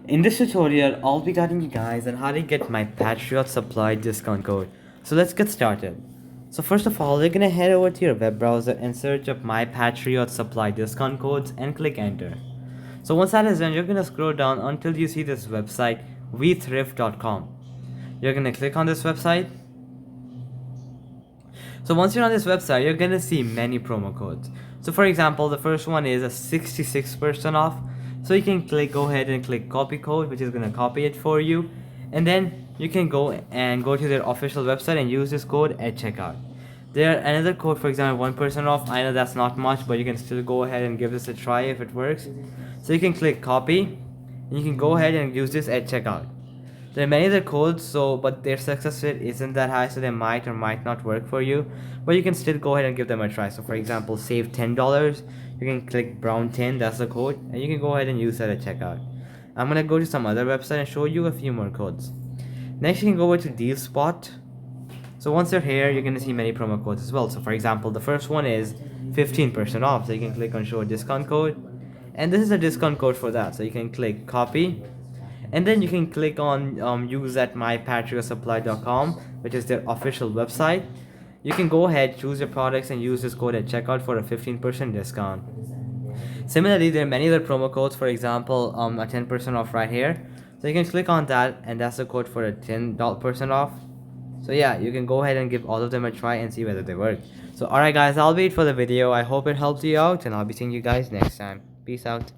In this tutorial, I'll be guiding you guys on how to get my Patriot supply discount code. So let's get started. So first of all, you're gonna head over to your web browser and search up my Patriot supply discount codes and click enter. So once that is done, you're gonna scroll down until you see this website, wethrift.com. You're gonna click on this website. So once you're on this website, you're gonna see many promo codes. So for example, the first one is a 66% off. So you can go ahead and click copy code, which is gonna copy it for you. And then you can go to their official website and use this code at checkout. There another code, for example, 1% off. I know that's not much, but you can still go ahead and give this a try if it works. So you can click copy, and you can go ahead and use this at checkout. There are many other codes, but their success rate isn't that high, so they might or might not work for you. But you can still go ahead and give them a try. So for example, save $10. You can click brown 10, that's the code, and you can go ahead and use that at checkout. I'm gonna go to some other website and show you a few more codes. Next, you can go over to Deal Spot. So once you're here, you're gonna see many promo codes as well. So for example, the first one is 15% off. So you can click on show discount code, and this is a discount code for that. So you can click copy, and then you can click on use at mypatriotsupply.com, which is their official website. You can go ahead, choose your products, and use this code at checkout for a 15% discount. Similarly, there are many other promo codes. For example, a 10% off right here. So you can click on that, and that's the code for a 10% off. So yeah, you can go ahead and give all of them a try and see whether they work. So alright guys, I'll wait for the video. I hope it helps you out, and I'll be seeing you guys next time. Peace out.